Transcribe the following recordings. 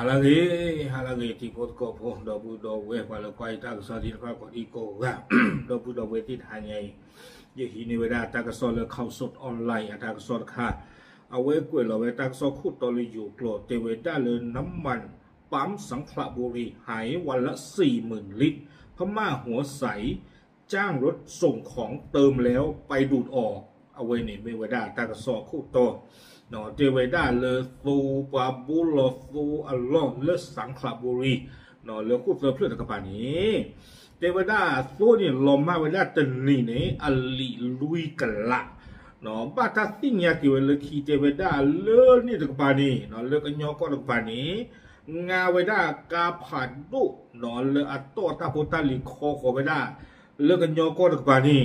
halagi tipo kopo dobu dowe kalau kau tak kesal kau kau iko ga dobu dowe ti hanya ye hini weda tak kesal kau sot online tak kesal kah awe kue lawe tak kesal kut toli juklo te weda le น้ำมันปั๊มสังขละบุรีหายวันละ 40,000 ลิตรพม่าหัวใสจ้างรถส่งของเติมแล้วไปดูดออกเอาไว้นี่ไม่เวดาตากระสอบคู่โตเนาะเจเวดาเลซูปาบูลซูอัลลอฮ์เลสังขละบุรีเนาะเลคู่เติมเพื่อตะกปานี้เจเวดาซูนี่ลมมาเวดาตันนี่เนี่ยอัลลีลุยกันละเนาะบ้าทัศน์ที่เนี่ยที่เวลาคีเจเวดาเลนี่ตะกปานี้เนาะเลกันยอก็ตะกปานี้งาเวดากาผ่านดุเนาะเลอัตโตตาโพตาลิโคโคเวดาเลกันยอก็ตะกปานี้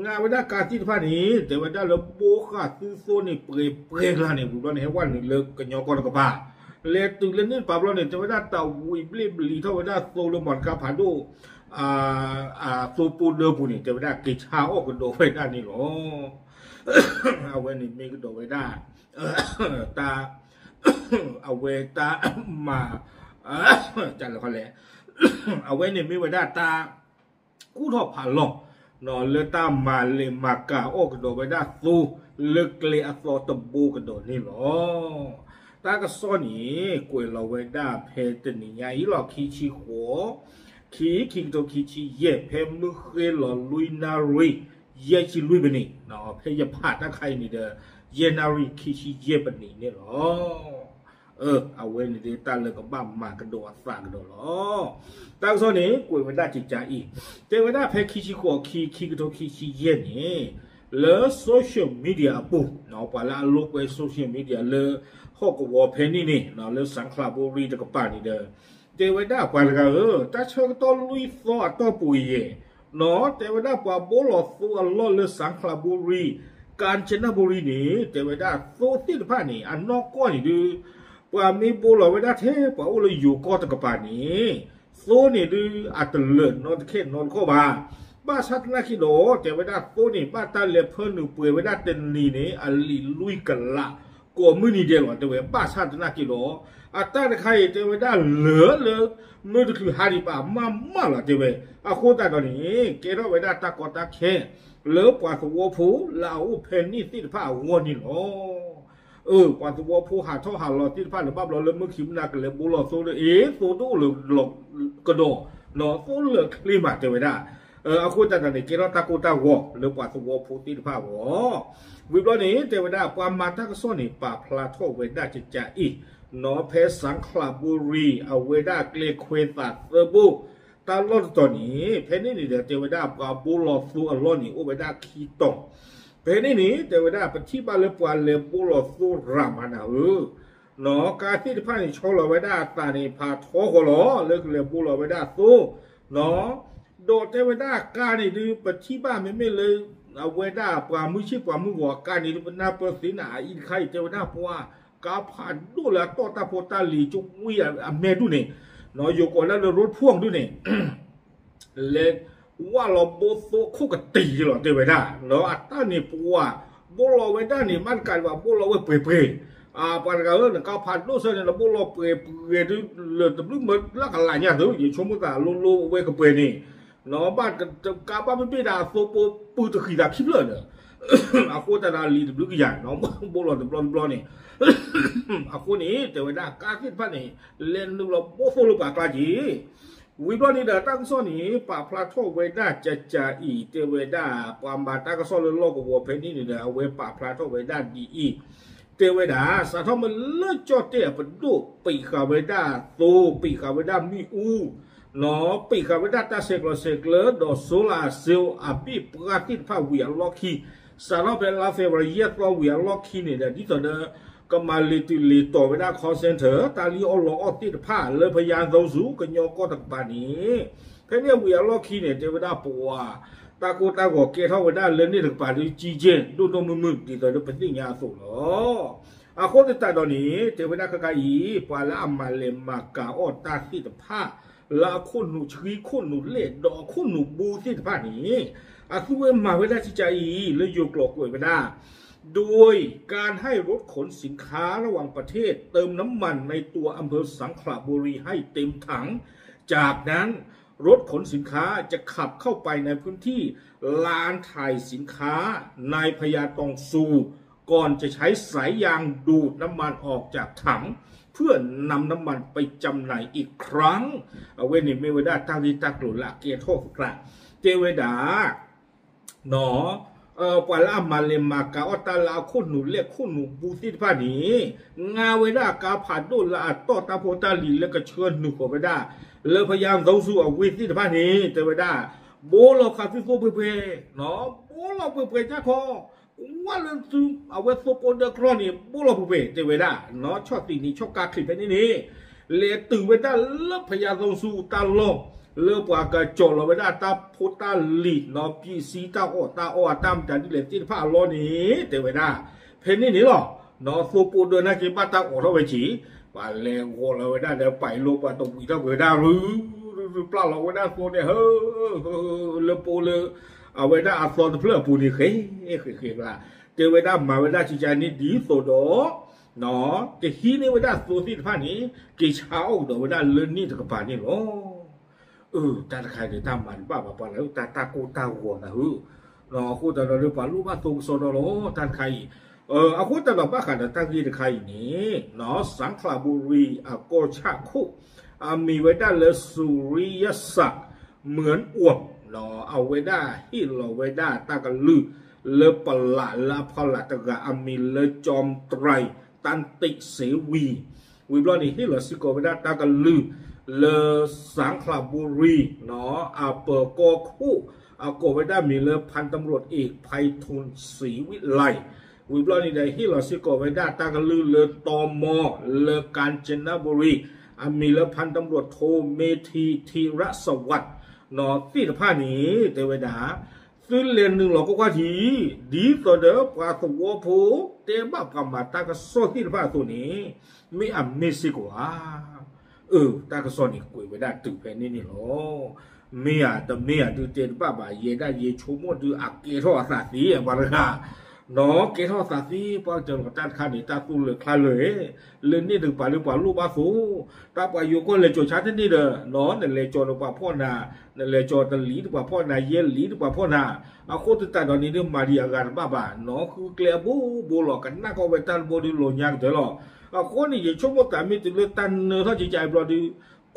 งานวันการที่ผ่านนี้แต่วันเราโบค่ะซื้อโซนี่เปรย์ละเนี่ยบุญวันนี้วันนี้เลิกกันยอกรกับป้าเลี้ยตึงเล่นนี่ป้าเราเนี่ยแต่วันเต่าวิบลิบลีเท่าวันโซโลมอนกับผ่านดูโซปูเดอร์ปูนี่แต่วันกิชาออกกันโดไว้ด้านนี้หรอเอาไว้นี่มีกันโดไว้ได้ตาเอาไว้ตามาจันละคนแหละเอาไว้นี่มีไว้ได้ตากู้ทอผ่านหลอกนอนเลือตามมาเลมากาโอกระโดดไปได้สู้เลือกเลอสอตบูกระโดดนี่หรอตากระซ้อนนี้กวยเราไว้ได้เพจนี่ไงหลอกขี้ชีหัวขี้ตัวขี้ชีเย่เพมือเคยหล่อลุยนารีเย่ชีลุยไปนี่เนาะเพยพาดถ้าใครนี่เด้อเย่นารีขี้ชีเย่ปนี่นี่หรอเอาเว้นดีตาเลยก็บ้ามากระโดดฝากกระโดดหรอตากระซ้อนนี้กวยไว้ได้จิตใจอีแต่ไว้ได้เพขี้ชีหัวขี้กระโดดขี้ชีเย่นี่เลอโซเชียลมีเดียปุ๊บเนาะปะละโลกไว้โซเชียลมีเดียเลอฮอกวอเพนนี่เนาะเลอสังขละบุรีตะกป่านี่เด้อแต่ไว้ได้ปะละตาเชิงต้นลุยซอต้นปุยเย่เนาะแต่ไว้ได้ปะโบลอซูอัลลอฮ์เลอสังขละบุรีการชนะบุรีนี่แต่ไว้ได้โซติดผ้านี่อันนอกก้อนนี่ดูปะมีโบลอไว้ได้เทปะโอเลยอยู่ก้อนตะกป่านี่โซนี่ดูอัตเลิศนอนเข็นนอนเข้ามาบ้าชัดนักขิโดแต่ไว้ได้โซนี่บ้าตาเล็บเพิ่นหนึ่งเปื่อยไว้ได้เต็นนี่นี่อัลลีลุยกันละกัวมือนี่เดียวแต่ไว้บ้าชัดนักขิโดอัตตาใครแต่ไว้ได้เหลือมือคือฮาริปามาละแต่ไว้อะโคตาตอนนี้เกล้าไว้ได้ตากอตาแค่เหลือกว่าสวอผูลาวเพนนี่ติดผ้าวัวนี่หรอกว่าสวอผูหาเท่าหาหลอติดผ้าหรือบ้าเราเลยมือขิมนากันเลยบุหรี่โซเลยโซดูหรือหลอกกระโดดเนาะโซเหลือคลีมาแต่ไว้ได้อาคุณตาเนี่ยเกล้าตากูตาวอหรือว่าสวอผูติดผ้าวอวิบล้อนี้แต่ไว้ได้ความมาทักษะนี่ป่าพลาโทไว้ได้จิตใจอีนอเพสังขละบุรีเอาไว้ได้เกลเควนตัดเรบุตาลอดตัวนี้เพนี่นี่เดี๋ยวเทวดาปาบุลอสูอัลลอฮ์นี่อุบได้ขี้ตงเพนี่นี่เทวดาปฏิบัติเลปวาเลบุลอสูรามานาเนาะการที่พระนี่ชอลไว้ได้ตานี่พาท้อก็ล้อเลิกเลบุลอไว้ได้สู้เนาะโดดเทวดาการนี่ดูปฏิบัติไม่เลยเอาไว้ได้ปามือชิปามือหัวการนี่เป็นนาเปอร์สินาอินไข่เทวดาเพราะว่ากาผ่านดูแลต่อตาโพตาลีจุวิอเมดูนี่เนาะอยู่ก่อนแล้วรถพ่วงดูนี่เล็กว่าเราโบโซคู่กับตีหรอเดี๋ยวไปได้เนาะอัตตานี่ปัวโบโลไว้ได้นี่มันกันว่าโบโลไว้เปย์ปานกันแล้วกาผ่านดูเสร็จแล้วโบโลเปย์ดูเลือดตึ้งเหมือนลักอะไรเนี่ยดูอยู่ชมมุตาลูไว้กับเปย์นี่เนาะบ้านกาบ้านไม่ได้โซโปปูตะขีดาคิดเลยเนี่ยอากูแต่ละลีตึ้งใหญ่เนาะโบโลตึ้งบลอนนี่อากูนี่แต่ว่าได้การคิดพันนี่เล่นดูเราโบโฟลูปากลาจีวิบลอนี่เดตั้งซ้อนนี่ป่าพลาโทเวด้าจะอีเตเวด้าปามบาตั้งซ้อนโลกวัวเพนนี่เดเวป่าพลาโทเวด้าดีอีเตเวด้าสะท้อนมันเลิศจอดเตะเป็นดูปีขาเวด้าโตปีขาเวด้ามีอูเนาะปีขาเวด้าตาเสกเลดอโซลาเซลอาบีปราติดผ้าเวียล็อกคีสารเป็นลาเฟวรีเยตว่าเวียล็อกคีเนี่ยเดี๋ยวที่ตอนนี้ก็มาลีต่อไปได้คอเซนเตอร์ตาลีออลอติดผ้าเลยพยานเราสู้กันยอก็ตักปานี้แค่นี้เวียล็อกคีเนี่ยเดี๋ยวไปได้ปัวตาโกเกเท่าไปได้เลยนี่ตักปาดีจีเจนดูตัวมือที่ตอนนี้เป็นสิ่งยาสูงหรออาคนที่ตาตอนนี้เดี๋ยวไปได้กระอีปลาละมาเลมากาออตาที่ตักผ้าลาคนหนูชีคนหนูเล็ดดอกคนหนูบูที่ตักผ้านี้อาคือว่ามาไว้ได้ที่ใจเลยโยกหลอกไว้ไปได้ โดยการให้รถขนสินค้าระหว่างประเทศเติมน้ำมันในตัวอำเภอสังขละบุรีให้เต็มถังจากนั้นรถขนสินค้าจะขับเข้าไปในพื้นที่ลานถ่ายสินค้าในพญาตองซูก่อนจะใช้สายยางดูดน้ำมันออกจากถังเพื่อนำน้ำมันไปจำหน่ายอีกครั้งเอาเวนิเมเวดาตาดิตากลุละเกียโทษกระเจเวดาหนอปลามาเลมากาอตาลาคุณหนูเรียกคุณหนูบูติพานีงาเวดากาผ่านดูละต่อตาโพตาลีแล้วก็เชิญหนูขอเวดาเลยพยายามต่อสู้เอาวิธีพานีเจเวดาโบลคาฟิโฟเปเปเนาะโบลเปเปจ้าคอว่าเรื่องซึมเอาไว้โซโปเดอร์ครอนี่โบลเปเปเจเวดาเนาะชอบตีนี้ชอบการคลิปแบบนี้เลตื่นเวดาเลิกพยายามต่อสู้ตาลงเลือกว่ากระจกเราไม่ได้ตาพุตาลีนอพีซีตาโอตามจากที่เหลือที่ผ้าล้อนี้เตไว้ได้เพนนี่หรอนอฟูปูเดินนักกินป้าตาโอเราไปฉีป่าแรงโหเราไว้ได้เดี๋ยวไปโลกป่าตรงอีกไว้ได้หรือเปล่าเราไว้ได้โฟเนี่ยเฮ้เลือปูเลยเอาไว้ได้อาซอนเพื่อปูนี่เฮ้ยละเจอไว้ได้มาไว้ได้ชิจานี่ดีโซโดเนาะจะฮีนี่ไว้ได้โซที่ผ้านี้กี่เช้าเดี๋ยวไว้ได้เลื่อนนี่จะกระป๋านี่หรอตาใครจะทำมันป้าแล้วตากูตาหัวนะรอคู่แต่เราเรื่องป่าลูกบ้านตรงโซนโลตาใครเอาคู่แต่เราบ้าขันตาที่ใครนี้เนาะสังขละบุรีโกชาคุมีไว้ได้เลยสุริยศักดิ์เหมือนอวบเนาะเอาไว้ได้ที่เราไว้ได้ตากันลือเลปละละพละตะกะมีเลจอมไตรตันติเสวีวิบลอนี่ที่เราสิโกไว้ได้ตากันลือเลสังขละบุรีเนาะเปิดกอคู่โกไว้ได้มีเลพันตำรวจเอกไพฑูรย์ศรีวิไลวิบลอนี่ได้ที่เราสิโกไว้ได้ตากันลือเลตมเลกาญจนบุรีมีเลพันตำรวจโทเมธีธีรสวัสดิ์เนาะที่ผ้านี้เตวดาซึ่งเรียนหนึ่งเราก็ว่าดีตัวเดิมปลาตัวผูเตบ้ากำมาตากระโซที่ผ้าตัวนี้ไม่ไม่สิกว่าตากระสอนอีกกุยไปได้ตึกแผ่นนี่หรอเมียแต่เมียดูเจนป้าบ่ายเยได้เยชูมดดูอักเกทอสาสีบาร์กาเนาะเกทอสาสีพอเจอกับตาข้านี่ตาตุเลยคลาเลยนี่ถึงป่าหรือป่าลูกบ้าสูตาป่าอยู่ก็เลยโจชัดที่นี่เด้อเนาะนั่นเลยโจหรือป่าพ่อนานั่นเลยโจตันหลีหรือป่าพ่อนาเยหลีหรือป่าพ่อนาโคตรตาตอนนี้เรื่องมาดีอาการบ้าเนาะคือเกลียบูหลอกกันน่าก็ไปตันโบดิโลยังเถอะหรอคนนี่ยังชมว่าแต่ไม่ถึงเรื่องตันเนื้อท่าใจบลอดี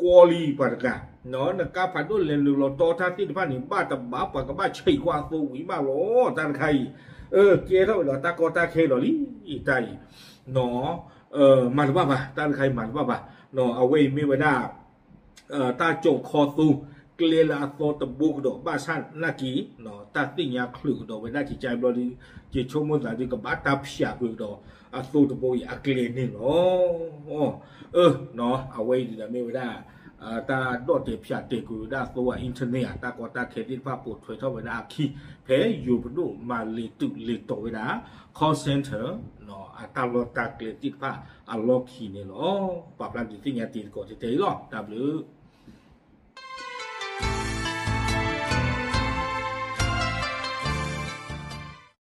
กอลีปากกาเนาะนักการพันธุ์เรียนรู้เราต่อท่าที่ผ่านนี่บ้าแต่บ้าปากกับบ้าใช่กว่าตัววิมาโลตันใครเกี่ยวกับเราตากอตาเคหรอลิอีใจเนาะมันว่าป่ะตันใครมันว่าป่ะเนาะเอาไว้ไม่ไว้ได้ตาโจคอตูเกลียลาโซตบุกดอกบ้าชันนากีเนาะตาติยาคลึกดอกไว้ได้จิตใจบลอดีจิตชมมันแต่ดีกับบ้าตาเพียกดอกสู้ตัวบุยอักเลนนี่เนาะเนาะเอาไว้ดีนะไม่ได้ตาโดดเตะพิจารณากูได้ตัวอินเทอร์เน็ตตากอตาเครดิตภาพปวดถอยเท่าไว้นะขี้เพย์อยู่บนดูมาลีตุลีโตไว้นะ call center เนาะตาลตาเครดิตภาพล็อกขี้เนี่ยเนาะปรับร้านติดที่งานติดก่อนจะเจอหรอก W